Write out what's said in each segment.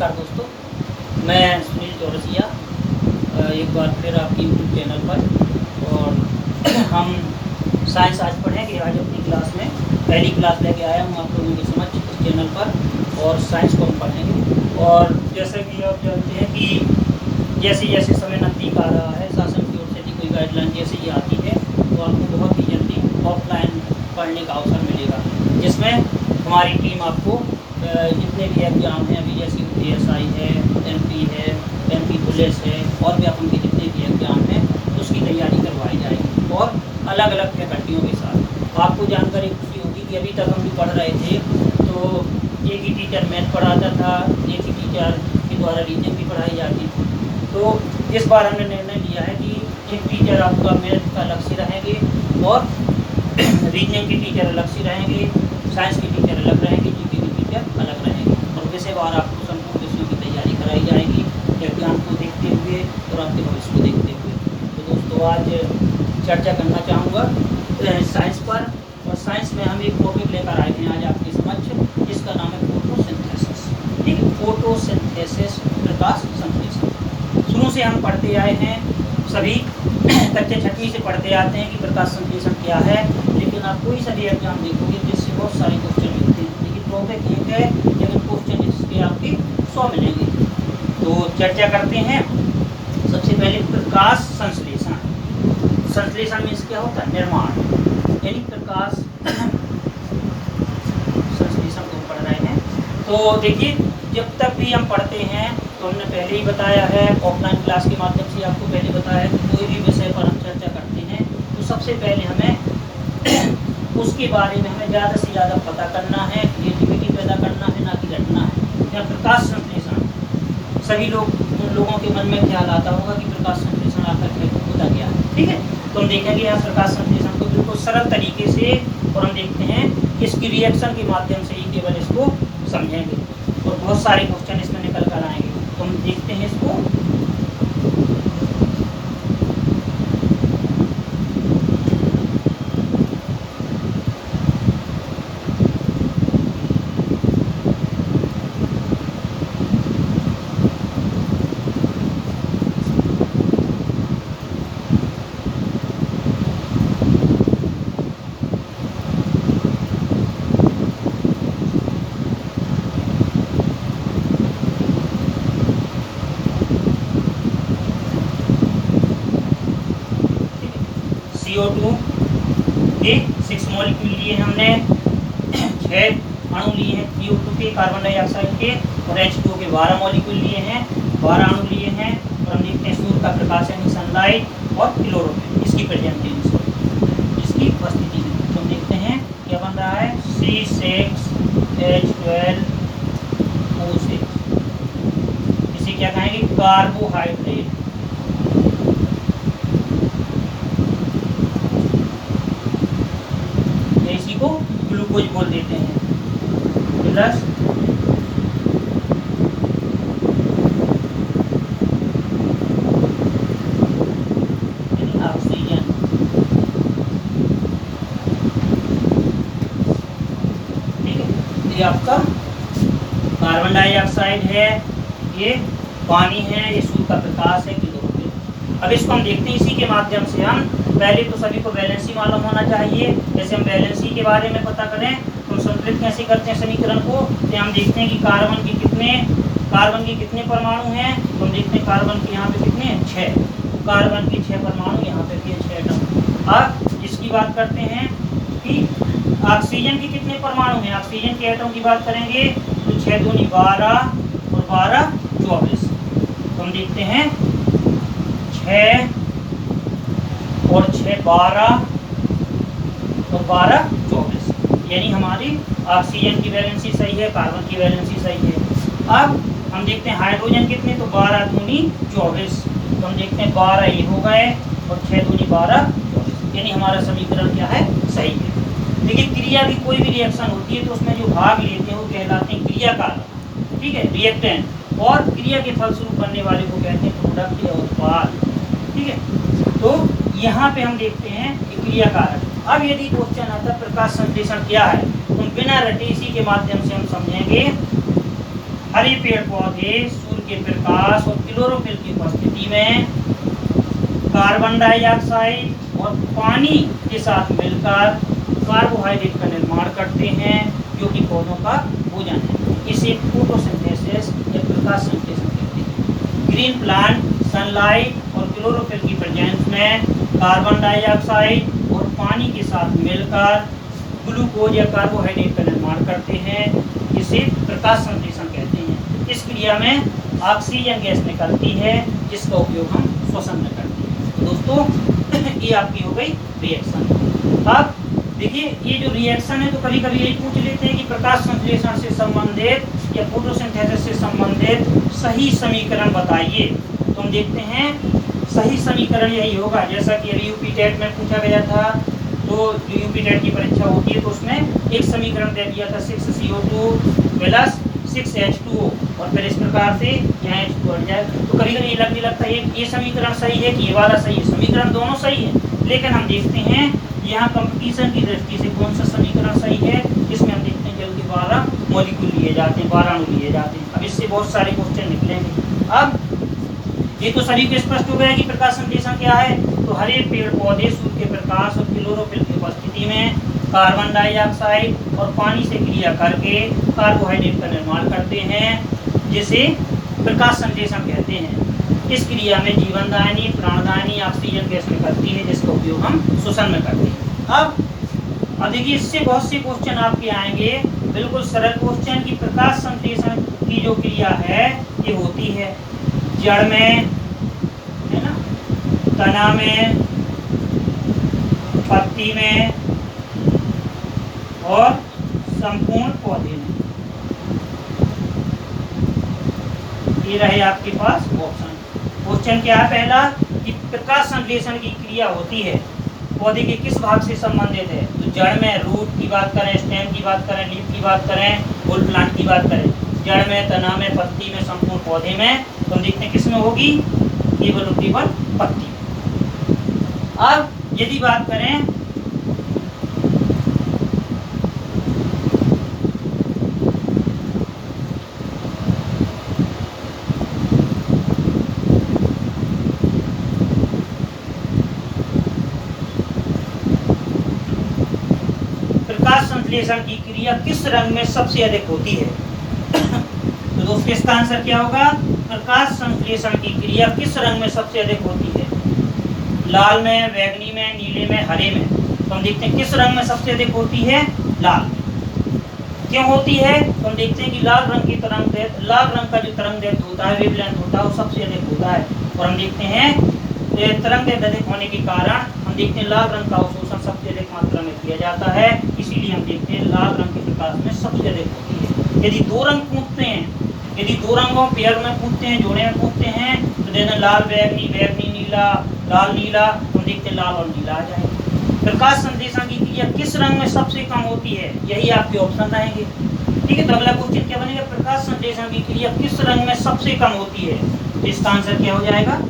नमस्कार दोस्तों, मैं सुनील चौरसिया एक बार फिर आपकी यूट्यूब चैनल पर। और हम साइंस आज पढ़ेंगे। आज अपनी क्लास में पहली क्लास लेके आया हूँ आप लोगों की समझ इस चैनल पर, और साइंस को हम पढ़ेंगे। और जैसे कि आप जानते हैं कि जैसे जैसे समय नज़दीक आ रहा है, शासन की ओर से भी कोई गाइडलाइन जैसे ही आती है तो आपको बहुत ही जल्दी ऑफलाइन पढ़ने का अवसर मिलेगा, जिसमें हमारी टीम आपको जितने भी एग्ज़ाम हैं अभी, जैसे PSI है, MP है, MP पुलिस है, और भी अपन के जितने भी एग्ज़ाम हैं उसकी तैयारी करवाई जाएगी, और अलग अलग फैकल्टियों के साथ। आपको जानकारी खुशी होगी कि अभी तक हम जो पढ़ रहे थे तो एक ही टीचर मैथ पढ़ाता था, एक ही टीचर के द्वारा रीजनिंग भी पढ़ाई जाती थी। तो इस बार हमने निर्णय लिया है कि एक टीचर आपका मैथ का अलग से रहेंगे, और रीजनिंग के टीचर अलग से रहेंगे, साइंस के टीचर अलग रहेंगे, जीके के टीचर अलग रहेंगे, और विषयवार आपको संपूर्ण विषयों की तैयारी कराई जाएगी एग्जाम को देखते हुए और आपके भविष्य को देखते हुए। तो दोस्तों, आज चर्चा करना चाहूँगा साइंस पर। और साइंस में हम एक टॉपिक लेकर आए हैं आज आपके समक्ष, जिसका नाम है फोटोसिंथेसिस। ठीक है, फोटोसिंथेसिस, प्रकाश संश्लेषण। शुरू से हम पढ़ते आए हैं, सभी कच्चे छठी से पढ़ते आते हैं कि प्रकाश संश्लेषण क्या है। लेकिन आप कोई सा भी एग्जाम देखोगे जिससे बहुत सारे क्वेश्चन मिलते हैं, लेकिन टॉपिक एक है, लेकिन क्वेश्चन इसके आपके 100 मिलेंगे। तो चर्चा करते हैं। सबसे पहले प्रकाश संश्लेषण। संश्लेषण मीन्स क्या होता है? निर्माण, यानी प्रकाश संश्लेषण को पढ़ रहे हैं। तो देखिए, जब तक भी हम पढ़ते हैं तो हमने पहले ही बताया है, ऑफलाइन क्लास के माध्यम से आपको पहले बताया है कि कोई भी विषय पर हम चर्चा करते हैं तो सबसे पहले हमें उसके बारे में हमें ज़्यादा से ज़्यादा पता करना है, क्रिएटिविटी पैदा करना है, ना कि रटना है। या प्रकाश संश्लेषण, सभी लोगों के मन में ख्याल आता होगा कि प्रकाश संश्लेषण आकर के होता क्या है। ठीक है, तो हम देखेंगे यहाँ प्रकाश संश्लेषण को बिल्कुल सरल तरीके से, और हम देखते हैं इसकी रिएक्शन के माध्यम से ही केवल इसको समझेंगे, और बहुत सारे क्वेश्चन इसमें निकल कर आएंगे। तो हम देखते हैं इसको। CO2 के 6 मॉलिक्यूल लिए हैं हमने, 6 अणु लिए हैं CO2 के, कार्बन डाइऑक्साइड के, और H2O के 12 मॉलिक्यूल लिए हैं, 12 अणु लिए हैं। और हम देखते हैं सूर्य का प्रकाश यानी सनलाइट और क्लोरोफिल, इसकी प्रेजेंटेंस, इसकी उपस्थिति में। तो हम देखते हैं क्या बन रहा है, C6H12O6। इसे क्या कहेंगे? कार्बोहाइड्रेट। इसी को ग्लूकोज बोल देते हैं। Plus oxygen. ठीक है, ये आपका कार्बन डाइऑक्साइड है, ये पानी है, ये सूर्य का प्रकाश है, क्लोरोफिल। अब इसको हम देखते हैं, इसी के माध्यम से हम पहले तो सभी को वैलेंसी मालूम होना चाहिए। जैसे हम वैलेंसी के बारे में पता करें तो संतुलित कैसे करते हैं समीकरण को, तो हम देखते हैं कि कार्बन के कितने परमाणु हैं। तो हम देखते हैं कार्बन के यहाँ पे कितने हैं? 6। कार्बन के 6 परमाणु, यहाँ पे भी 6 एटम। अब इसकी बात करते हैं कि ऑक्सीजन के कितने परमाणु हैं। ऑक्सीजन के एटम की बात करेंगे तो 6 दूनी 12 और 12 24। तो हम देखते हैं 6 और 6 12 और 12 24, यानी हमारी ऑक्सीजन की वैलेंसी सही है, कार्बन की वैलेंसी सही है। अब हम देखते हैं हाइड्रोजन कितने, तो 12 दूनी 24। तो हम देखते हैं 12 ये हो गए, और 6 दूनी 12 24, यानी हमारा समीकरण क्या है? सही है। लेकिन क्रिया की कोई भी रिएक्शन होती है तो उसमें जो भाग लेते हैं वो कहलाते हैं क्रियाकारक। ठीक है, रिएक्टेंट। और क्रिया के फलस्वरूप बनने वाले को कहते हैं प्रोडक्ट या उत्पाद। ठीक है, तो यहाँ पे हम देखते हैं कि क्रियाकारक। अब यदि क्वेश्चन आता है प्रकाश संश्लेषण क्या है, तो बिना रटे इसी के माध्यम से हम समझेंगे हरे पेड़ पौधे सूर्य के प्रकाश और क्लोरोफिल की उपस्थिति में कार्बन डाइऑक्साइड और पानी के साथ मिलकर कार्बोहाइड्रेट का निर्माण करते हैं, जो कि पौधों का भोजन है। इसे फोटोसिंथेसिस या प्रकाश संश्लेषण कहते हैं। ग्रीन प्लांट सनलाइट और क्लोरोफिल की प्रेजेंस में कार्बन डाइऑक्साइड और पानी के साथ मिलकर ग्लूकोज या कार्बोहाइड्रेट का निर्माण करते हैं, जिसे प्रकाश संश्लेषण कहते हैं। इस क्रिया में ऑक्सीजन गैस निकलती है, जिसका उपयोग हम श्वसन में करते हैं। तो दोस्तों ये आपकी हो गई रिएक्शन। अब देखिए, ये जो रिएक्शन है तो कभी कभी यही पूछ लेते हैं कि प्रकाश संश्लेषण से संबंधित या फोटोसिंथेसिस से संबंधित सही समीकरण बताइए। तो हम देखते हैं सही समीकरण यही होगा, जैसा कि अभी यूपी टेट में पूछा गया था। तो जो यूपी टेट की परीक्षा होती है तो उसमें एक समीकरण दे दिया था 6CO2 प्लस 6H2O, और फिर इस प्रकार से यहाँ H2 हट जाए। तो कभी कभी लगने लगता है ये समीकरण सही है कि ये वाला सही है। समीकरण दोनों सही है, लेकिन हम देखते हैं यहाँ कंपटीशन की दृष्टि से कौन सा समीकरण सही है। इसमें हम देखते हैं जल के 12 मॉलिक्यूल लिए जाते हैं, 12 अणु लिए जाते हैं। अब इससे बहुत सारे क्वेश्चन निकलेंगे। अब ये तो सभी को स्पष्ट हो गया कि प्रकाश संश्लेषण क्या है। तो हरे पेड़ पौधे सूर्य के प्रकाश और क्लोरोफिल की उपस्थिति में कार्बन डाइऑक्साइड और पानी से क्रिया करके कार्बोहाइड्रेट का निर्माण करते हैं, जिसे प्रकाश संश्लेषण कहते हैं। इस क्रिया में जीवनदायिनी प्राणदायिनी ऑक्सीजन गैस निकलती है, जिसका उपयोग हम श्वसन में करते हैं। अब देखिए, इससे बहुत से क्वेश्चन आपके आएंगे, बिल्कुल सरल क्वेश्चन की प्रकाश संश्लेषण की जो क्रिया है ये होती है जड़ में, है ना, तना में, पत्ती में और संपूर्ण पौधे में। ये रहे आपके पास ऑप्शन। क्वेश्चन क्या है पहला कि प्रकाश संश्लेषण की क्रिया होती है पौधे के किस भाग से संबंधित है। तो जड़ में रूट की बात करें, स्टेम की बात करें, लीफ की बात करें, फुल प्लांट की बात करें, जड़ में, तना में, पत्ती में, संपूर्ण पौधे में, तो हम देखते हैं किस में होगी, केवल और केवल पत्ती में। अब यदि बात करें प्रकाश संश्लेषण की क्रिया किस रंग में सबसे अधिक होती है, तो दोस्तों इसका आंसर क्या होगा, प्रकाश संश्लेषण की क्रिया किस रंग में सबसे अधिक होती है, लाल में, बैंगनी में, नीले में, हरे में। तो हम देखते हैं किस रंग में सबसे अधिक होती है, लाल में। क्यों होती है, तो हम देखते हैं कि लाल रंग की लाल रंग का जो तरंग दैर्घ्य होता है, वेवलेंथ होता है, वो सबसे अधिक होता है। और हम देखते हैं तरंग दैर्घ्य अधिक होने के कारण हम देखते हैं लाल रंग का अवशोषण सबसे अधिक मात्रा में किया जाता है, इसीलिए हम देखते हैं लाल रंग के प्रकाश में सबसे अधिक होती है। यदि दो रंग पूछते हैं, यदि दो रंगों पेयर में पूछते हैं, जोड़े में पूछते हैं, तो देना लाल बैंगनी, बैंगनी नीला, लाल नीला, तो देखते हैं लाल और नीला आ जाएगा। प्रकाश संश्लेषण की क्रिया किस रंग में सबसे कम होती है, यही आपके ऑप्शन रहेंगे। ठीक है, तो अगला क्वेश्चन क्या बनेगा, प्रकाश संश्लेषण की क्रिया किस रंग में सबसे कम होती है, इसका आंसर क्या हो जाएगा,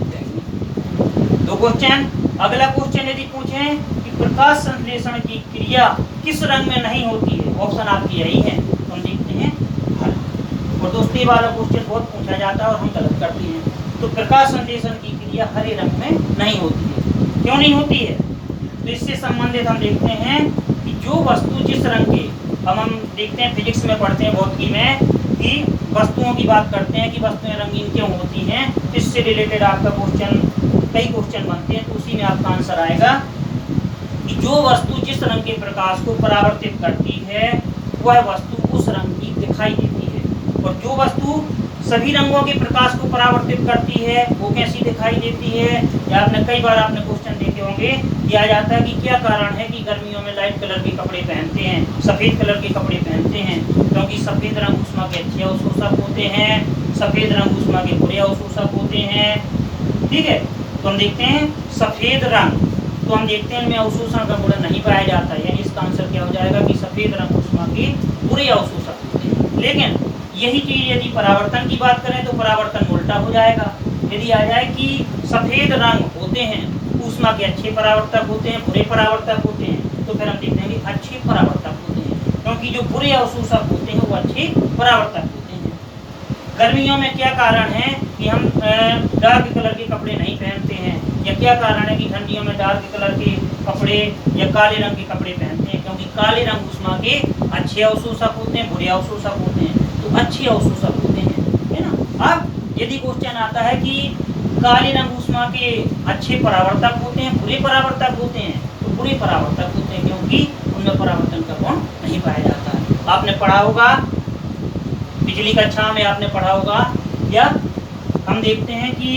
दो क्वेश्चन। अगला क्वेश्चन यदि पूछें कि प्रकाश संश्लेषण की क्रिया किस रंग में नहीं होती है, ऑप्शन आपकी यही है, तो हम देखते हैं हरा। और दोस्तों ये वाला क्वेश्चन बहुत पूछा जाता है और हम गलत करते हैं। तो प्रकाश संश्लेषण की क्रिया हरे रंग में नहीं होती है। क्यों नहीं होती है, तो इससे संबंधित हम देखते हैं कि जो वस्तु जिस रंग के, अब हम देखते हैं फिजिक्स में पढ़ते हैं, भौतिकी में, कि वस्तुओं की बात करते हैं कि वस्तुएं रंगीन क्यों होती हैं, इससे रिलेटेड आपका क्वेश्चन, कई क्वेश्चन बनते हैं, तो उसी में आपका आंसर आएगा कि जो वस्तु जिस रंग के प्रकाश को परावर्तित करती है वह वस्तु उस रंग की दिखाई देती है, और जो वस्तु सभी रंगों के प्रकाश को परावर्तित करती है वो कैसी दिखाई देती है। या आपने कई बार आपने क्वेश्चन देखे होंगे, किया जाता है कि क्या कारण है कि गर्मियों में लाइट कलर के कपड़े पहनते हैं, सफ़ेद कलर के कपड़े पहनते हैं, क्योंकि सफ़ेद रंग ऊष्मा के अच्छे अवशोषक होते हैं, सफ़ेद रंग ऊष्मा के बुरे अवशोषक होते हैं। ठीक है, तो हम देखते हैं सफ़ेद रंग, तो हम देखते हैं इनमें अवशोषण का गुण नहीं पाया जाता है, यानी इसका आंसर क्या हो जाएगा कि सफ़ेद रंग ऊष्मा के बुरे अवशोषक होते हैं। लेकिन यही चीज़ यदि परावर्तन की बात करें तो परावर्तन उल्टा हो जाएगा। यदि आ जाए कि सफ़ेद रंग होते हैं ऊष्मा के अच्छे परावर्तक होते हैं, बुरे परावर्तक होते हैं, तो फिर हम देखते हैं कि अच्छे परावर्तक होते हैं, क्योंकि जो बुरे अवशोषक होते हैं वो अच्छे परावर्तक होते हैं। गर्मियों में क्या कारण है कि हम डार्क कलर के कपड़े नहीं पहनते हैं, या क्या कारण है कि ठंडियों में डार्क कलर के कपड़े या काले रंग के कपड़े पहनते हैं? क्योंकि काले रंग ऊष्मा के अच्छे अवशोषक होते हैं, बुरे अवशोषक होते हैं। तो अच्छे अवशोषक होते हैं, है ना। अब यदि क्वेश्चन आता है कि काले रंग ऊष्मा के अच्छे परावर्तक होते हैं, बुरे परावर्तक होते हैं, तो बुरे परावर्तक होते हैं, क्योंकि उनमें परावर्तन का कोण नहीं पाया जाता है। आपने पढ़ा होगा पिछली कक्षा में, आपने पढ़ा होगा, या हम देखते हैं कि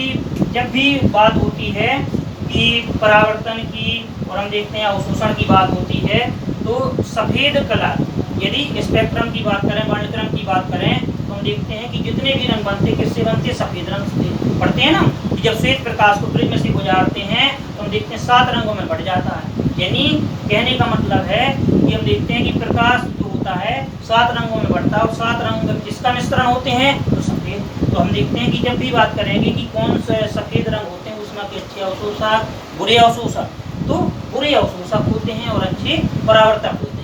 जब भी बात होती है कि परावर्तन की और हम देखते हैं अवशोषण की बात होती है, तो सफ़ेद कलर, यदि स्पेक्ट्रम की बात करें, वर्णक्रम की बात करें, तो हम देखते हैं कि जितने भी रंग बनते किससे बनते, सफ़ेद रंग से। पढ़ते हैं ना कि जब श्वेत प्रकाश को प्रिज्म से गुजारते हैं तो हम देखते हैं 7 रंगों में बढ़ जाता है। यानी कहने का मतलब है कि हम देखते हैं कि प्रकाश जो होता है 7 रंगों में बढ़ता है, और 7 रंग किसका मिश्रण होते हैं, तो सफ़ेद। तो हम देखते हैं कि जब भी बात करेंगे कि कौन से सफ़ेद रंग होते हैं ऊष्मा के अच्छे अवशोषक, बुरे अवशोषक, तो बुरे अवशोषक होते हैं और अच्छे परावर्तक होते हैं।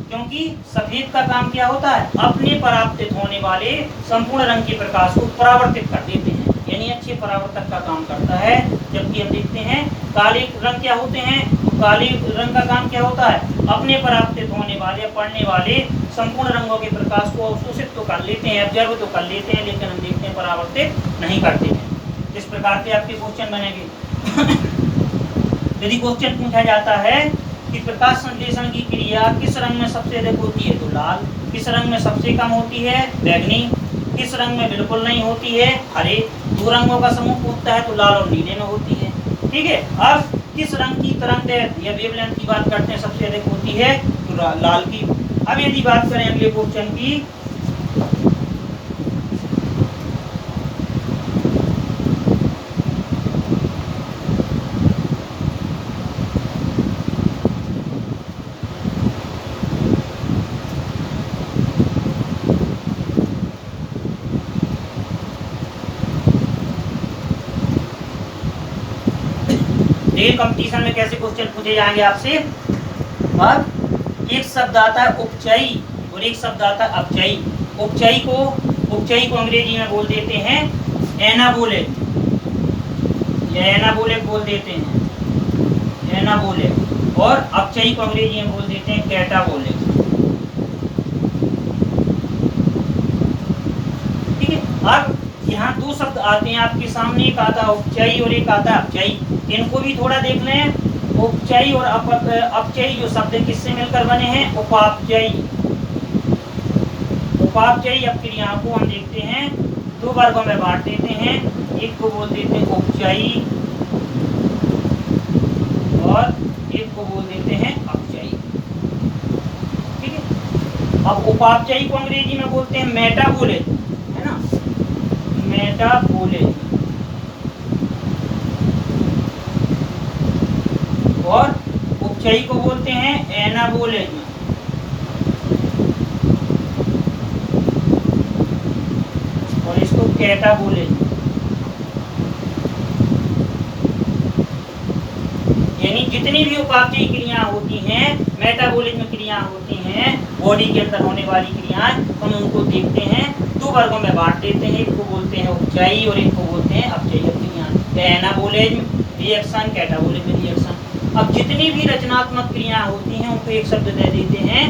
क्योंकि सफ़ेद का काम क्या होता है, अपने परावर्तित होने वाले संपूर्ण रंग के प्रकाश को परावर्तित कर देते हैं, यानी अच्छे परावर्तक का काम करता है। जबकि हम देखते हैं काले रंग क्या होते हैं, तो काले रंग का काम क्या होता है, अपने परावर्तित होने वाले, पड़ने वाले संपूर्ण रंगों के प्रकाश को अवशोषित तो कर लेते हैं, ऑब्जर्व तो कर लेते हैं, लेकिन हम देखते हैं परावर्तित नहीं करते हैं। इस प्रकार के आपके क्वेश्चन बनेंगे। यदि क्वेश्चन पूछा जाता है कि प्रकाश संश्लेषण की क्रिया किस रंग में सबसे अधिक होती है, तो लाल। किस रंग में सबसे कम होती है, बैगनी। किस रंग में बिल्कुल नहीं होती है, हरे। 2 रंगों का समूह होता है तो लाल और नीले में होती है, ठीक है। अब किस रंग की तरंगदैर्घ्य या वेवलेंथ की बात करते हैं सबसे अधिक होती है, तो लाल की। अब यदि बात करें अगले क्वेश्चन की, कंपटीशन में कैसे क्वेश्चन पूछे जाएंगे आपसे। अब एक शब्द आता है उपचयी और एक शब्द आता है अपचयी। उपचयी को अंग्रेजी में बोल देते हैं एनाबोलिक, या एनाबोलिक बोल देते हैं, एनाबोलिक। और अपचयी को अंग्रेजी में बोल देते हैं कैटाबोलिक, ठीक है। अब यहाँ 2 शब्द आते हैं आपके सामने, एक आता है उपचयी और एक आता है अपचयी। इनको भी थोड़ा देख लें। उपचयी और अपचयी जो शब्द किससे मिलकर बने हैं, उपापचयी। उपापचयी अपक्रियाओं को हम देखते हैं 2 वर्गों में बांट देते हैं। एक को बोल देते हैं उपचयी और एक को बोल देते हैं अपचयी, ठीक है। अब उपापचयी को अंग्रेजी में बोलते हैं मेटाबोलिक, है ना, मेटाबोलिक। और उपचयी को बोलते हैं एनाबोलिज्म। और इसको कैटाबोलिज्म। यानी जितनी भी उपापचयी क्रिया होती हैं, मेटाबोलिज्म क्रिया होती हैं, बॉडी के अंदर होने वाली क्रियाएं, हम उनको देखते हैं 2 वर्गों में बांट देते हैं। एक को बोलते हैं उपचयी और एक को बोलते हैं अपचयी क्रिया। Anabolism reaction, catabolism reaction. अब जितनी भी रचनात्मक क्रिया होती हैं उनको एक शब्द दे देते हैं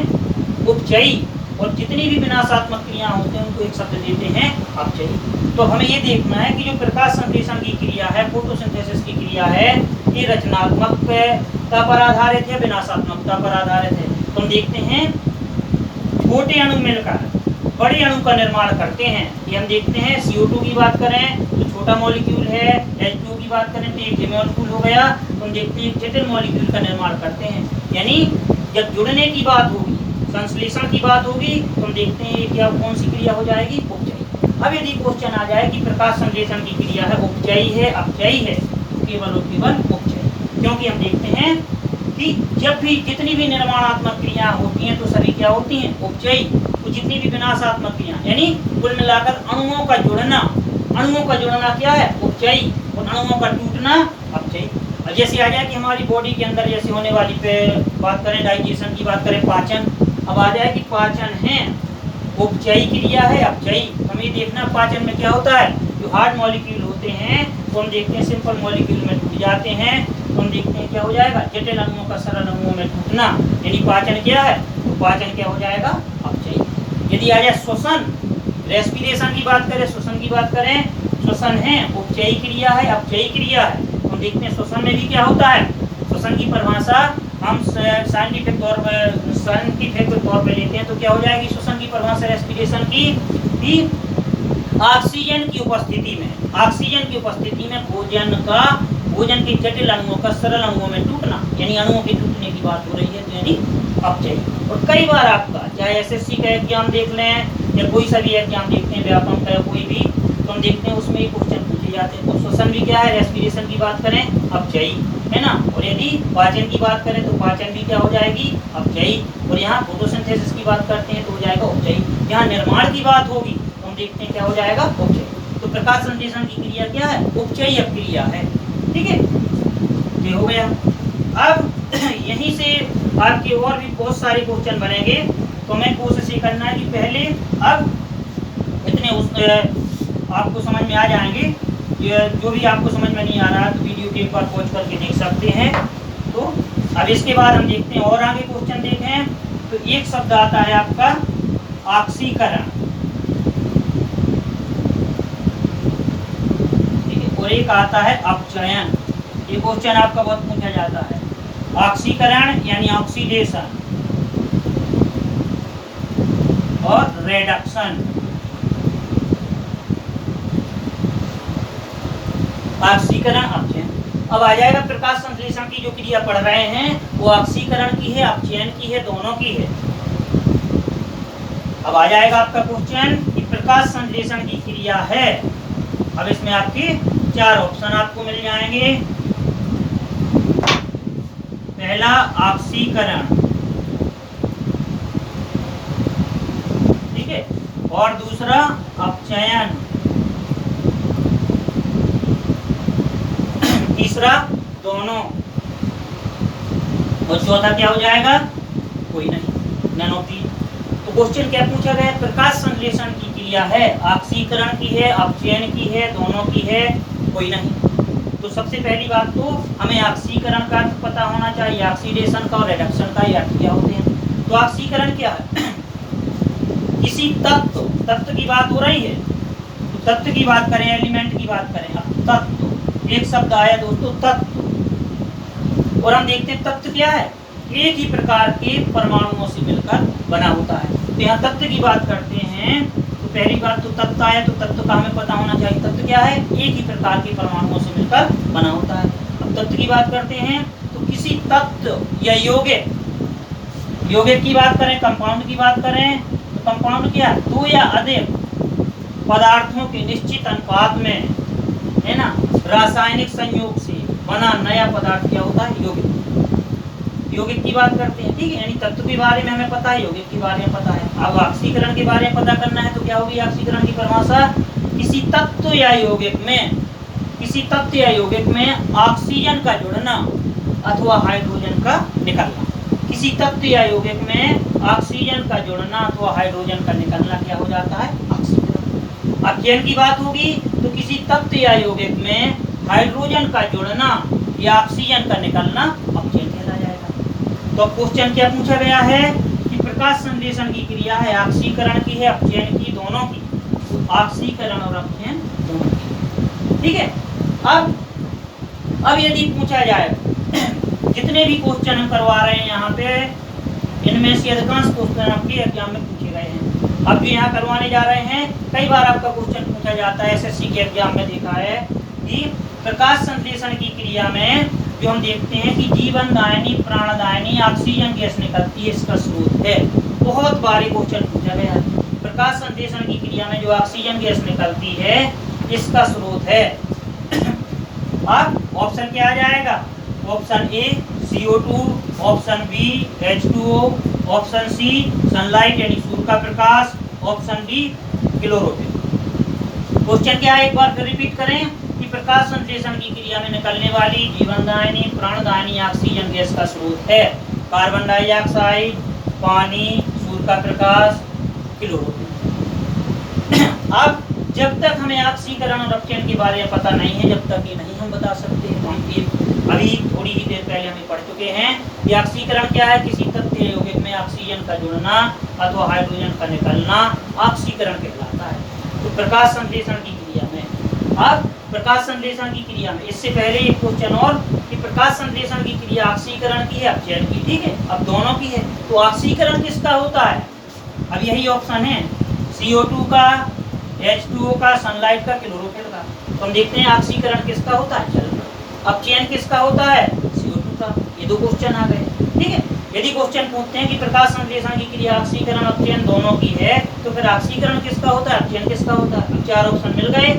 उपचयी, और जितनी भी विनाशात्मक क्रिया होती हैं उनको एक शब्द देते हैं अपचयी। तो हमें ये देखना है कि जो प्रकाश संश्लेषण की क्रिया है, फोटोसिंथेसिस की क्रिया है, ये रचनात्मकता पर आधारित है, विनाशात्मकता पर आधारित है। तो हम देखते हैं छोटे अणु मिलकर बड़े अणु का निर्माण करते हैं। ये हम देखते हैं CO2 की बात करें तो छोटा मॉलिक्यूल है, H2 की बात करें तो एक मॉलिक्यूल हो गया। तो हम देखते हैं जटिल मॉलिक्यूल का निर्माण करते हैं। यानी जब जुड़ने की बात होगी, संश्लेषण की बात होगी, तो हम देखते हैं क्या कौन सी क्रिया हो जाएगी, उपचयी। अब यदि क्वेश्चन आ जाए कि प्रकाश संश्लेषण की क्रिया है उपचयी है अपचयी है, तो केवल और केवल उपचयी। क्योंकि हम देखते हैं कि जब भी जितनी भी निर्माणात्मक क्रिया होती हैं तो सभी क्या होती हैं, उपचयी। तो जितनी भी विनाशात्मक क्रिया, यानी कुल मिलाकर अणुओं का जुड़ना क्या है, उपचयी, और अणुओं का टूटना अपचयी। और जैसे आ जाए कि हमारी बॉडी के अंदर जैसे होने वाली पे बात करें, डाइजेशन की बात करें, पाचन। अब आ जाए कि पाचन है उपचयी क्रिया है अपचयी। हमें देखना पाचन में क्या होता है, जो हार्ड मॉलिक्यूल होते हैं वो हम देखते हैं सिंपल मॉलिक्यूल में टूट जाते हैं, तो हम देखते हैं क्या हो जाएगा, जटिल अणुओं का सरल अणुओं में टूटना, यानी पाचन क्या है, तो पाचन क्या हो जाएगा, अपचयी। यदि आ जाए श्वसन, रेस्पिरेशन की बात करें, श्वसन की बात करें, श्वसन है उपचयी क्रिया है अपचयी क्रिया है। हम देखते हैं श्वसन में भी क्या होता है, श्वसन की परिभाषा हम साइंटिफिक तौर पे लेते हैं तो क्या हो जाएगी श्वसन की परिभाषा रेस्पिरेशन की ऑक्सीजन की उपस्थिति में भोजन के जटिल अणुओं का सरल अणुओं में टूटना, यानी अणुओं के टूटने की बात हो रही है, तो यानी अपचयी। और कई बार आपका चाहे एसएससी का एग्जाम देख लें या कोई सा भी एग्जाम देखते हैं, व्यापम का कोई भी, तो हम देखते हैं उसमें क्वेश्चन पूछे जाते हैं। तो श्वसन भी क्या है, रेस्पिरेशन की बात करें अपचयी है ना, और यदि पाचन की बात करें तो पाचन भी क्या हो जाएगी, अपचयी। और यहाँ फोटोसिंथेसिस की बात करते हैं तो हो जाएगा उपचयी। यहाँ निर्माण की बात होगी तो हम देखते हैं क्या हो जाएगा, उपचयी। तो प्रकाश संश्लेषण की क्रिया क्या है, उपचयी क्रिया है। ठीक है, ये हो गया। अब यहीं से आपके और भी बहुत सारे क्वेश्चन बनेंगे, तो मैं कोशिश ये करना है कि पहले अब इतने आपको समझ में आ जाएंगे, जो भी आपको समझ में नहीं आ रहा तो वीडियो के एक बार पॉज करके देख सकते हैं। तो अब इसके बाद हम देखते हैं और आगे क्वेश्चन देखें, तो एक शब्द आता है आपका ऑक्सीकरण, ठीक है, और एक आता है अपचयन। ये क्वेश्चन आपका बहुत पूछा जाता है। ऑक्सीकरण यानी ऑक्सीडेशन और रेडक्शन। ऑक्सीकरण अपचयन। अब आ जाएगा प्रकाश संश्लेषण की जो क्रिया पढ़ रहे हैं वो ऑक्सीकरण की है अपचयन की है, दोनों की है। अब आ जाएगा आपका क्वेश्चन कि प्रकाश संश्लेषण की क्रिया है। अब इसमें आपके 4 ऑप्शन आपको मिल जाएंगे। पहला ऑक्सीकरण, ठीक है, और दूसरा अपचयन, तीसरा दोनों, और चौथा क्या हो जाएगा, कोई नहीं, नन ऑफ दी। तो क्वेश्चन क्या पूछा गया, प्रकाश संश्लेषण की क्रिया है, ऑक्सीकरण की है, अपचयन की है, दोनों की है, कोई नहीं। तो सबसे पहली बात तो हमें ऑक्सीकरण का अर्थ पता होना चाहिए, ऑक्सीडेशन का और रिडक्शन का अर्थ क्या होते हैं। तो ऑक्सीकरण क्या है, किसी तत्व की बात हो रही है, तो तत्व की बात करें, एलिमेंट की बात करें, अब तत्व, एक शब्द आया दोस्तों तत्व, और हम देखते हैं तत्व क्या है, एक ही प्रकार के परमाणुओं से मिलकर बना होता है। तो यहाँ तत्व की बात करते हैं, तो पहली बात तो तत्व आया, तो तत्व का हमें पता होना चाहिए, तत्व क्या है, एक ही प्रकार के परमाणुओं से मिलकर बना होता है। अब तत्व की बात करते हैं तो किसी तत्व या यौगिक की बात करें, कंपाउंड की बात करें, तो कंपाउंड क्या है, 2 या अधिक पदार्थों के निश्चित अनुपात में, है ना, रासायनिक संयोग से बना नया पदार्थ क्या होता है, यौगिक। यौगिक की बात करते हैं, ठीक है, यानी तत्व के बारे में हमें पता है, यौगिक के बारे में पता है। अब ऑक्सीकरण के बारे में पता करना है तो क्या होगी ऑक्सीकरण की परिभाषा, किसी तत्व या यौगिक में ऑक्सीजन का जुड़ना अथवा हाइड्रोजन का निकलना। किसी तत्व या यौगिक में ऑक्सीजन का जुड़ना अथवा हाइड्रोजन का निकलना क्या हो जाता है, ऑक्सीकरण। अपचयन की बात होगी तो किसी तत्व या यौगिक में हाइड्रोजन का जुड़ना या ऑक्सीजन का निकलना अपचयन कहलाया जाएगा। तो क्वेश्चन क्या पूछा गया है कि प्रकाश संश्लेषण की क्रिया है, ऑक्सीकरण की है, अपचयन की, दोनों की। तो ऑक्सीकरण और अपचयन दोनों की, ठीक है। अब यदि पूछा जाए जितने भी क्वेश्चन हम करवा रहे हैं यहाँ पे, इनमें से अधिकांश क्वेश्चन आपके एग्जाम में पूछे गए हैं। अब जो यहाँ करवाने जा रहे हैं, कई बार आपका क्वेश्चन पूछा जाता है, एसएससी के एग्जाम में देखा है कि प्रकाश संश्लेषण की क्रिया में जो हम देखते हैं कि जीवनदायिनी प्राणदायिनी ऑक्सीजन गैस निकलती है, इसका स्रोत है। बहुत बार क्वेश्चन पूछा गया है, प्रकाश संश्लेषण की क्रिया में जो ऑक्सीजन गैस निकलती है इसका स्रोत है। अब ऑप्शन क्या आ जाएगा, option A CO2, option B H2O, option C sunlight यानी सूर्य का प्रकाश, ऑप्शन डी क्लोरोफिल। क्वेश्चन क्या है, एक बार फिर रिपीट करें कि प्रकाश संश्लेषण की क्रिया में निकलने वाली जीवनदायिनी प्राणदायिनी ऑक्सीजन गैस का स्रोत है कार्बन डाइऑक्साइड, पानी, सूर्य का प्रकाश, क्लोरोफिल। अब जब तक हमें ऑक्सीकरण और अपचयन के बारे में पता नहीं है, जब तक ये नहीं हम बता सकते। तो हम ये अभी थोड़ी ही देर पहले हमें पढ़ चुके हैं कि ऑक्सीकरण क्या है, किसी तथ्य यौगिक में ऑक्सीजन का जुड़ना अथवा हाइड्रोजन का निकलना ऑक्सीकरण कहलाता है। तो प्रकाश संश्लेषण की क्रिया में, अब प्रकाश संश्लेषण की क्रिया में, इससे पहले एक क्वेश्चन और कि प्रकाश संश्लेषण की क्रिया ऑक्सीकरण की है अपचयन की, ठीक है, अब दोनों की है। तो ऑक्सीकरण किसका होता है, अब यही ऑप्शन है, CO2 का, H2O का, सनलाइट का, क्लोरोफिल का। तो हम देखते हैं ऑक्सीकरण किसका होता है, जल का। अपचयन किसका होता है, CO2 का। ये दो क्वेश्चन आ गए, ठीक है। यदि क्वेश्चन पूछते हैं कि प्रकाश संश्लेषण की क्रिया ऑक्सीकरण अपचयन दोनों की है, तो फिर ऑक्सीकरण किसका होता है, अपचयन किसका होता है। अब 4 ऑप्शन मिल गए।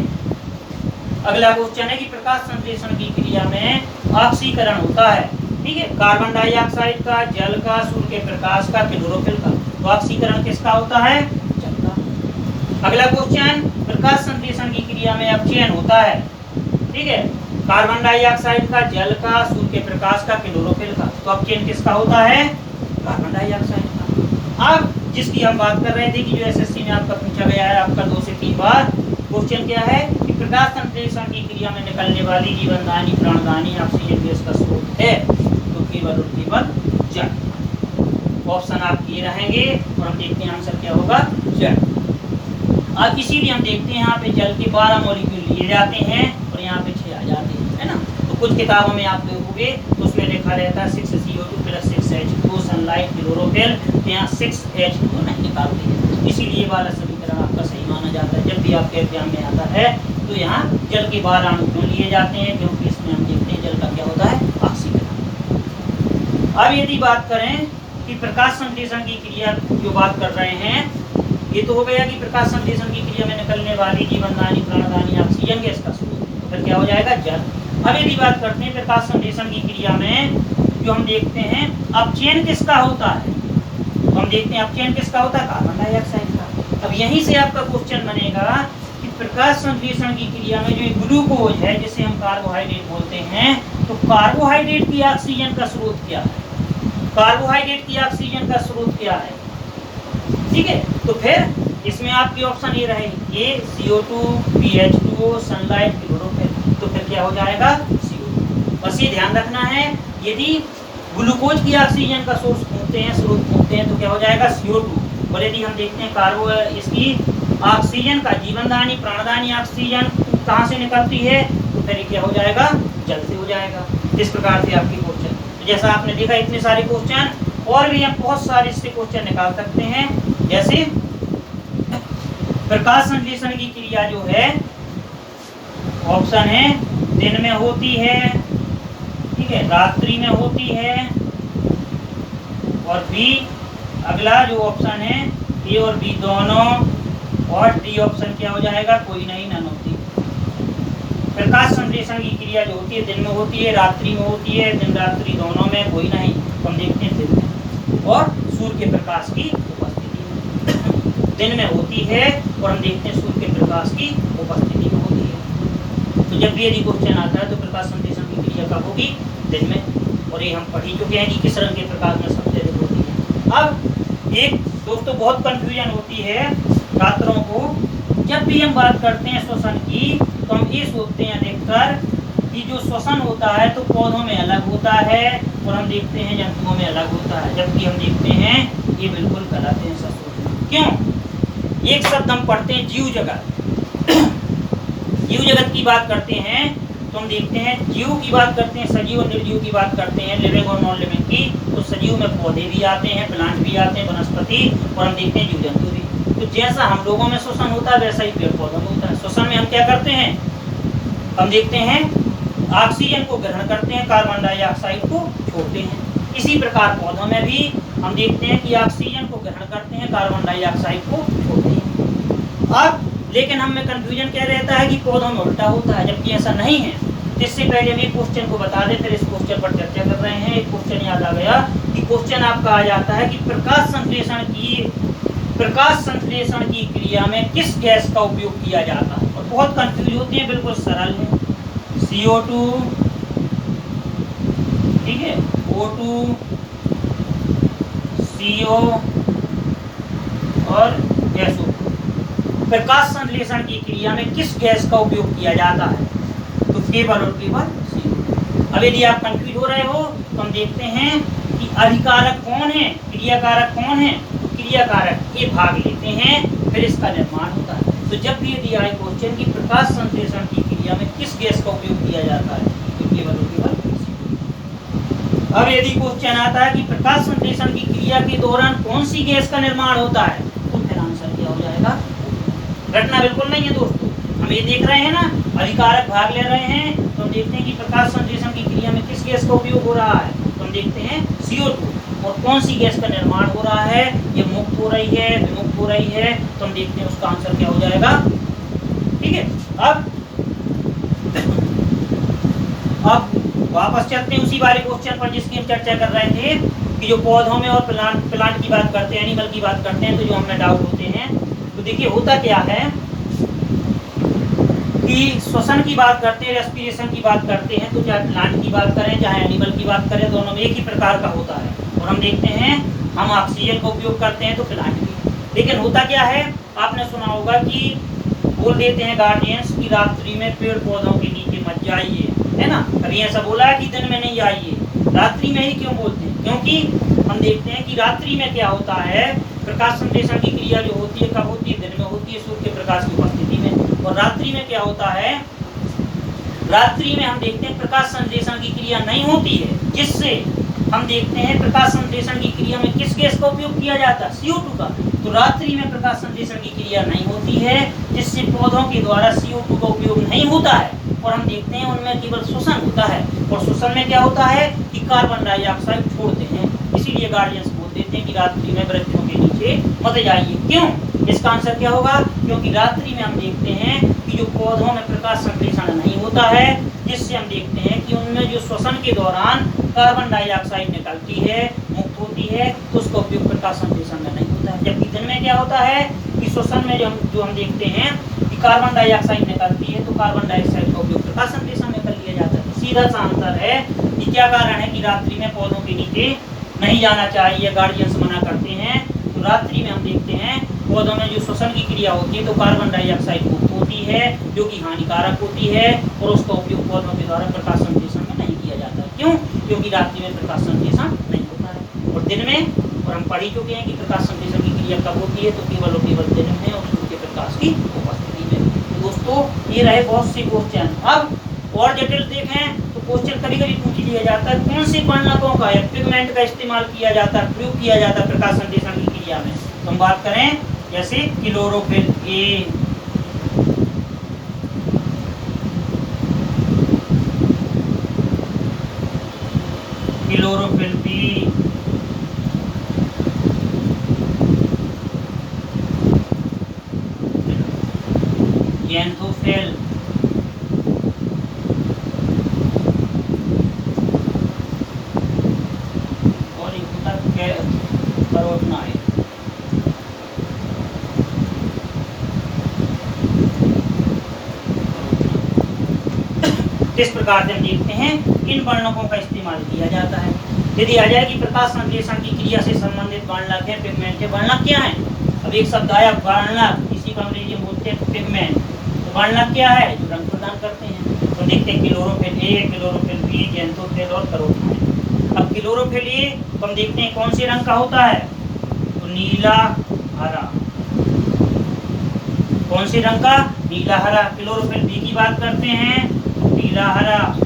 अगला क्वेश्चन है कि प्रकाश संश्लेषण की क्रिया में ऑक्सीकरण होता है, ठीक है, कार्बन डाइऑक्साइड का, जल का, सूर्य के प्रकाश का, क्लोरोफिल का। तो ऑक्सीकरण किसका होता है, जल का। अगला क्वेश्चन, प्रकाश संश्लेषण की क्रिया में अपचयन होता है, ठीक है, कार्बन डाइऑक्साइड का, जल का, सूर्य के प्रकाश का, क्लोरोफिल का। तो अपचयन किसका होता है, कार्बन डाइऑक्साइड का। अब जिसकी हम बात कर रहे थे कि जो SSC में आपका पूछा गया है, आपका 2 से 3 बार क्वेश्चन क्या है कि प्रकाश संश्लेषण की क्रिया में निकलने वाली जीवनदायी प्राणदायी ऑक्सीजन गैस का स्रोत है, तो केवल और केवल जल। ऑप्शन आपके ये रहेंगे और हम देखते हैं आंसर क्या होगा, जल। अब इसीलिए हम देखते हैं यहाँ पे जल के 12 मॉलिक्यूल लिए जाते हैं और यहाँ पे 6 आ जाते हैं, है ना। तो कुछ किताबों में आप देखोगे तो उसमें लिखा रहता है 6CO2 + 6H2O, सनलाइट, क्लोरोफिल, यहाँ 6H2O नहीं निकालते हैं। इसीलिए वाला समीकरण आपका सही माना जाता है। जब भी आपके एग्जाम में आता है तो यहाँ जल के 12 अणु क्यों लिए जाते हैं, क्योंकि इसमें हम देखते हैं जल का क्या होता है, ऑक्सीकरण। अब यदि बात करें कि प्रकाश संश्लेषण की क्रिया जो बात कर रहे हैं, ये तो हो गया कि प्रकाश संश्लेषण की क्रिया में निकलने वाली जीवनदायी प्राणदायी ऑक्सीजन गैस का स्रोत, तो फिर क्या हो जाएगा, जल। अब यदि बात करते हैं प्रकाश संश्लेषण की क्रिया में जो हम देखते हैं अपचयन किसका होता है, तो हम देखते हैं अपचयन किसका होता है, कार्बन डाइऑक्साइड का। अब यहीं से आपका क्वेश्चन बनेगा कि प्रकाश संश्लेषण की क्रिया में जो ग्लूकोज है जिसे हम कार्बोहाइड्रेट बोलते हैं, तो कार्बोहाइड्रेट की ऑक्सीजन का स्रोत क्या है, कार्बोहाइड्रेट की ऑक्सीजन का स्रोत क्या है, ठीक है। तो फिर इसमें आपकी ऑप्शन ये रहेगी, ये CO2, BH2O, सनलाइट, क्लोरोफिल। तो फिर क्या हो जाएगा, CO2। बस ये ध्यान रखना है, यदि ग्लूकोज की ऑक्सीजन का सोर्स पूछते हैं, स्रोत पूछते हैं, तो क्या हो जाएगा, CO2। और यदि हम देखते हैं कार्बो इसकी ऑक्सीजन का, जीवनदायी प्राणदायी ऑक्सीजन कहाँ से निकलती है, तो फिर क्या हो जाएगा, जल से हो जाएगा। इस प्रकार से आपकी क्वेश्चन, तो जैसा आपने देखा इतने सारे क्वेश्चन, और भी हम बहुत सारे इससे क्वेश्चन निकाल सकते हैं। जैसे प्रकाश संश्लेषण की क्रिया जो है, ऑप्शन है दिन में होती है, ठीक है, रात्रि में होती है, और बी, अगला जो ऑप्शन है ए और बी दोनों, और डी ऑप्शन क्या हो जाएगा, कोई नहीं, नन होती। प्रकाश संश्लेषण की क्रिया जो होती है दिन में होती है, रात्रि में होती है, दिन रात्रि दोनों में, कोई नहीं। हम देखते हैं दिन में, और सूर्य के प्रकाश की उपस्थिति में। दिन में होती है और हम देखते हैं सूर्य के प्रकाश की उपस्थिति में होती है। तो जब भी यदि क्वेश्चन आता है तो प्रकाश संश्लेषण की क्रिया कब होगी, दिन में। और ये हम पढ़ ही चुके हैं कि किस रंग के प्रकाश में सबसे अधिक होती है। अब एक दोस्तों बहुत कंफ्यूजन होती है छात्रों को, जब भी हम बात करते हैं श्वसन की, तो हम ये सोचते हैं अधिकतर कि जो श्वसन होता है तो पौधों में अलग होता है और हम देखते हैं जंतुओं में अलग होता है, जबकि हम देखते हैं ये बिल्कुल गलत है ऐसा सोचना। क्यों, एक शब्द हम पढ़ते हैं जीव जगत। जीव जगत की बात करते हैं तो हम देखते हैं जीव की बात करते हैं, सजीव और निर्जीव की बात करते हैं, लिविंग और नॉन लिविंग की। तो सजीव में पौधे भी आते हैं, प्लांट भी आते हैं, वनस्पति, और हम देखते हैं जीव जंतु भी। तो जैसा हम लोगों में श्वसन होता है वैसा ही पेड़ पौधों में होता है। श्वसन में हम क्या करते हैं, हम देखते हैं ऑक्सीजन को ग्रहण करते हैं, कार्बन डाइऑक्साइड को छोड़ते हैं। इसी प्रकार पौधों में भी हम देखते हैं कि ऑक्सीजन को ग्रहण करते हैं, कार्बन डाइऑक्साइड को छोड़ते हैं। अब लेकिन हमें कंफ्यूजन क्या रहता है कि पौधों में उल्टा होता है, जबकि ऐसा नहीं है। इससे पहले हम एक क्वेश्चन को बता दें, फिर इस क्वेश्चन पर चर्चा कर रहे हैं। एक क्वेश्चन याद आ गया कि क्वेश्चन आपका आ जाता है कि प्रकाश संश्लेषण की क्रिया में किस गैस का उपयोग किया जाता है। और बहुत कंफ्यूज होते हैं, बिल्कुल सरल है, CO2, ठीक है, O2, CO और SO2। प्रकाश संश्लेषण की क्रिया में किस गैस का उपयोग किया जाता है? तो केवल और केवल CO2। अब यदि आप कंफ्यूज हो रहे हो तो हम देखते हैं कि अभिकारक कौन है, क्रियाकारक कौन है। तो क्रियाकारक ये भाग लेते हैं, फिर इसका निर्माण होता है। तो जब भी यदि आए क्वेश्चन की प्रकाश संश्लेषण की क्रिया में किस गैस का उपयोग किया जाता है, तो केवल और केवल। अब यदि क्वेश्चन आता है कि प्रकाश संश्लेषण की क्रिया के दौरान कौन सी गैस का निर्माण होता है, तो फिर आंसर क्या हो जाएगा? रटना बिल्कुल नहीं है दोस्तों, हम ये देख रहे हैं ना, अभिकारक भाग ले रहे हैं, तो हम देखते हैं कि प्रकाश संश्लेषण की क्रिया में किस गैस का उपयोग हो रहा है, तो हम देखते हैं CO2। और कौन सी गैस का निर्माण हो रहा है, ये मुक्त हो रही है, विमुक्त हो रही है, तो हम देखते हैं उसका आंसर क्या हो जाएगा। ठीक है, अब वापस चलते हैं उसी वाले क्वेश्चन पर जिसकी हम चर्चा कर रहे थे कि जो पौधों में और प्लांट की बात करते हैं, एनिमल की बात करते हैं, तो जो हमें डाउट होते हैं। तो देखिए होता क्या है कि श्वसन की बात करते हैं, रेस्पिरेशन की बात करते हैं, तो चाहे प्लांट की बात करें चाहे एनिमल की बात करें, दोनों में एक ही प्रकार का होता है। और हम देखते हैं हम ऑक्सीजन का उपयोग करते हैं तो प्लांट भी। लेकिन होता क्या है, आपने सुना होगा कि बोल देते हैं गार्डियंस की रात्रि में पेड़ पौधों के नीचे मत जाइए, है ना। कभी ऐसा बोला है कि दिन में नहीं आइए, रात्रि में ही क्यों बोलते हैं? क्योंकि हम देखते हैं कि रात्रि में क्या होता है, प्रकाश संश्लेषण की क्रिया जो होती है कब होती है? दिन में होती है, सूर्य के प्रकाश की उपस्थिति में। और रात्रि में क्या होता है, रात्रि में हम देखते हैं प्रकाश संश्लेषण की क्रिया नहीं होती है, जिससे हम देखते हैं प्रकाश संश्लेषण की क्रिया में किस गैस का उपयोग किया जाता है? CO2 का। तो रात्रि में प्रकाश संश्लेषण की क्रिया नहीं होती है, जिससे पौधों के द्वारा CO2 का उपयोग नहीं होता है, और हम देखते हैं उनमें केवल श्वसन होता है। और श्वसन में क्या होता है कि कार्बन डाइऑक्साइड छोड़ते हैं। इसीलिए गार्डियंस बोल देते हैं कि रात्रि में वृक्षों के नीचे मत जाइए। क्यों? इसका आंसर क्या होगा? क्योंकि रात्रि में हम देखते हैं कि जो पौधों में प्रकाश संश्लेषण नहीं होता है, जिससे हम देखते हैं कि उनमें जो श्वसन के दौरान कार्बन डाइऑक्साइड निकलती है, मुक्त होती है, तो उसका उपयोग प्रकाश संश्लेषण में नहीं होता है। जबकि दिन में क्या होता है कि श्वसन में जो हम देखते हैं कि कार्बन डाइऑक्साइड निकलती है, तो कार्बन डाइऑक्साइड का उपयोग प्रकाश संश्लेषण में कर लिया जाता है। तो सीधा सा आंसर है कि क्या कारण है कि रात्रि में पौधों के नीचे नहीं जाना चाहिए, गार्डियंस मना करते हैं। तो रात्रि में हम देखते हैं पौधों में जो श्वसन की क्रिया होती है, तो कार्बन डाइऑक्साइड मुक्त होती है, जो कि हानिकारक होती है, और उसका उपयोग पौधों के द्वारा प्रकाश संश्लेषण में नहीं किया जाता है। क्यों? क्योंकि रात्रि में प्रकाश संश्लेषण नहीं होता है। और दिन में, और हम पढ़ ही चुके हैं कि प्रकाश संश्लेषण की क्रिया कब होती है, तो केवल और केवल दिन में और सूर्य के प्रकाश की उपस्थिति में। तो दोस्तों ये रहे बहुत से क्वेश्चन। अब और डिटेल देखें तो क्वेश्चन कभी कभी पूछ लिया जाता है कौन से वर्णकों का या पिगमेंट का इस्तेमाल किया जाता है, प्रयोग किया जाता है प्रकाश संश्लेषण की क्रिया में। तो हम बात करें जैसे chlorophyll A, chlorophyll B, xanthophyll, और एक होता है कैरोटीनॉइड। इस प्रकार से हम देखते हैं इन वर्णकों का इस्तेमाल किया जाता है। यदि आ जाए कि प्रकाश संश्लेषण की क्रिया से संबंधित वर्णक है, पिगमेंट है। वर्णक क्या है? अब एक शब्द आया वर्णक, इसी को अंग्रेजी में बोलते हैं पिगमेंट। तो वर्णक क्या है? जो रंग प्रदान करते हैं। तो देखते हैं chlorophyll A, chlorophyll B, xanthophyll और कैरोटीनॉइड। अब क्लोरोफिल ए तो हम देखते हैं कौन से रंग का होता है, तो नीला हरा। कौन से रंग का? नीला हरा। क्लोरोफिल बी की बात करते हैं तो पीला हरा।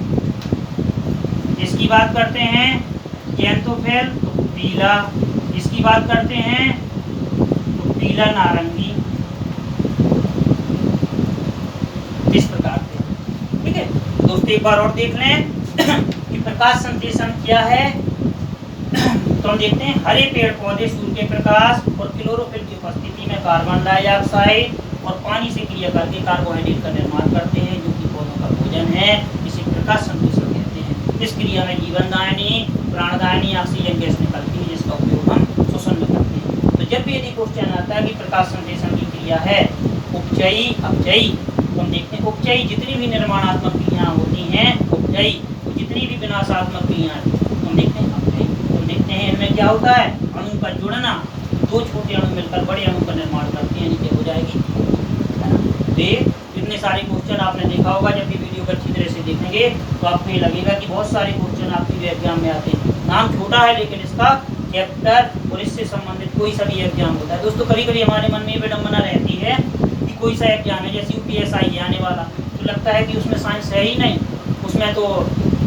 इसकी बात करते हैं ज़ैंथोफिल तो पीला। इसकी बात करते हैं तो पीला नारंगी। इस प्रकार से, ठीक है दोस्तों। एक बार और देख लें कि प्रकाश संश्लेषण क्या है। तो हम देखते हैं हरे पेड़ पौधे सूर्य के प्रकाश और क्लोरोफिल की उपस्थिति में कार्बन डाइऑक्साइड और पानी से क्रिया करके कार्बोहाइड्रेट का निर्माण करते हैं, जो कि पौधों का भोजन है। इसे प्रकाश संश्लेषण कहते हैं। इस क्रिया में जीवनदायिनी, प्राणदायिनी ऑक्सीजन गैस निकलती है, जिसका उपयोग हम श्वसन में करते हैं। तो जब भी यदि क्वेश्चन आता है कि प्रकाश संश्लेषण की क्रिया है उपचयी अपचयी, तो हम देखते हैं उपचयी जितनी भी निर्माणात्मक क्रियाएं होती हैं, उपचयी जितनी भी विनाशात्मक क्रियाएं, तो हम देखते हैं अपचयी। तो हम देखते हैं इनमें क्या होता है, अणु का जुड़ना। दो छोटे अणु मिलकर बड़े अणु का निर्माण करते हैं, नीचे हो जाएगी डे। इतने सारे क्वेश्चन आपने देखा होगा, जब भी वीडियो को अच्छी तरह से देखेंगे तो आपको ये लगेगा कि बहुत सारे क्वेश्चन आपके एग्जाम में आते हैं। नाम छोटा है लेकिन इसका चैप्टर और इससे संबंधित कोई सा भी एग्जाम होता है। दोस्तों कभी कभी हमारे मन में विडंबना रहती है कि कोई सा एग्जाम है, जैसे UPSI आने वाला, तो लगता है कि उसमें साइंस है ही नहीं, उसमें तो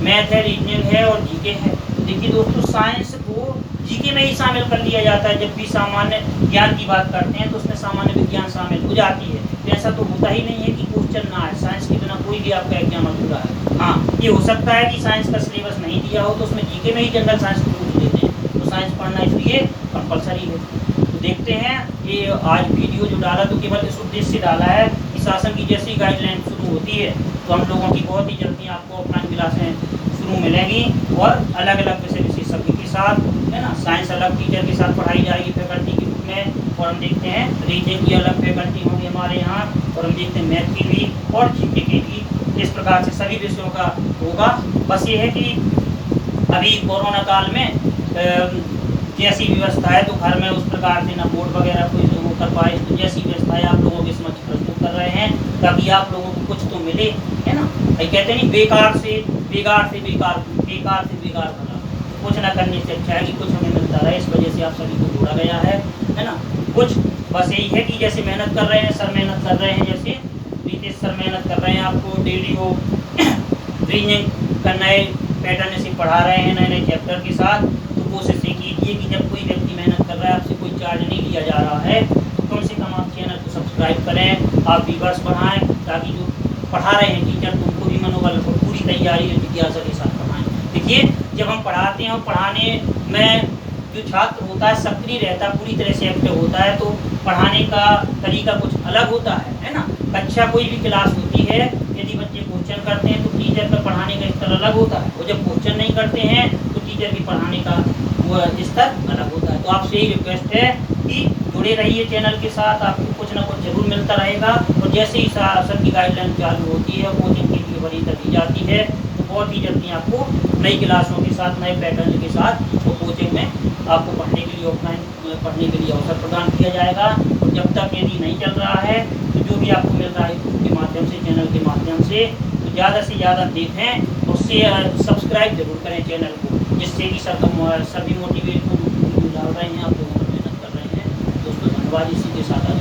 मैथ है, रीजनिंग है और जीके है। देखिए दोस्तों, साइंस को जीके में ही शामिल कर लिया जाता है। जब भी सामान्य ज्ञान की बात करते हैं तो उसमें सामान्य विज्ञान शामिल हो जाती है। तो ऐसा तो होता ही नहीं है कि क्वेश्चन ना है, साइंस के बिना कोई भी आपका एग्जाम अधूरा है। हाँ, ये हो सकता है कि साइंस का सिलेबस नहीं दिया हो तो उसमें जीके में ही जनरल साइंस को पूछ लेते हैं, तो साइंस पढ़ना इसलिए कंपलसरी है। तो देखते हैं, ये आज वीडियो जो डाला तो केवल इस उद्देश्य से डाला है कि शासन की जैसी गाइडलाइन शुरू होती है तो हम लोगों की बहुत ही जल्दी आपको ऑफलाइन क्लासें शुरू मिलेंगी और अलग अलग विषय विशेषज्ञ के साथ, है ना। साइंस अलग टीचर के साथ पढ़ाई जाएगी फैकल्टी के रूप में, और हम देखते हैं रीजनिंग की अलग फैकल्टी होंगी हमारे यहाँ, और हम देखते हैं मैथ की भी और जीके की भी। इस प्रकार से सभी विषयों का होगा। बस ये है कि अभी कोरोना काल में जैसी व्यवस्था है तो घर में उस प्रकार से ना बोर्ड वगैरह कोई जो कर पाए, तो जैसी व्यवस्था है आप लोगों के समक्ष प्रस्तुत कर रहे हैं ताकि आप लोगों को कुछ तो मिले, है ना। कहते नहीं, बेकार से बेकार से बेकार, बेकार से बेकार भला, कुछ ना करने से अच्छा है कि कुछ हमें मिलता रहे। इस वजह से आप सभी को जोड़ा गया है ना। कुछ बस यही है कि जैसे मेहनत कर रहे हैं, सर मेहनत कर रहे हैं, जैसे प्रीतेश सर मेहनत कर रहे हैं, आपको डेली वो रीजनिंग का नए पैटर्न से पढ़ा रहे हैं, नए नए चैप्टर के साथ। तो कोशिश ये कीजिए कि जब कोई व्यक्ति मेहनत कर रहा है, आपसे कोई चार्ज नहीं लिया जा रहा है, तो कम से कम आप चैनल को सब्सक्राइब करें, आप व्यूअर्स बढ़ाएं, ताकि जो पढ़ा रहे हैं टीचर तो उनको भी मनोबल हो, पूरी तैयारी और जिज्ञासा के साथ पढ़ाएं। देखिए, जब हम पढ़ाते हैं और पढ़ाने में जो छात्र होता है सक्रिय रहता है, पूरी तरह से एक्टिव होता है, तो पढ़ाने का तरीका कुछ अलग होता है ना। कक्षा कोई भी क्लास होती है, यदि बच्चे क्वेश्चन करते हैं तो टीचर का पढ़ाने का स्तर अलग होता है, और जब क्वेश्चन नहीं करते हैं तो टीचर की पढ़ाने का वो स्तर अलग होता है। तो आपसे यही रिक्वेस्ट है कि जुड़े रहिए चैनल के साथ, आपको कुछ ना कुछ जरूर मिलता रहेगा। और जैसे ही शासन की गाइडलाइन चालू होती है, कोचिंग के लिए वरीयता दी जाती है, तो बहुत ही जल्दी आपको नई क्लासों के साथ, नए पैटर्न के साथ वो कोचिंग में आपको पढ़ने के लिए, ऑफलाइन पढ़ने के लिए अवसर प्रदान किया जाएगा। और जब तक यदि नहीं चल रहा है तो जो भी आपको मिल रहा है यूट्यूब के माध्यम से, चैनल के माध्यम से, तो ज़्यादा से ज़्यादा देखें, उससे सब्सक्राइब जरूर करें चैनल को, जिससे कि सभी मोटिवेट डाल रहे हैं, आप लोगों पर मेहनत कर रहे हैं। दोस्तों धन्यवाद। इसी के साथ आज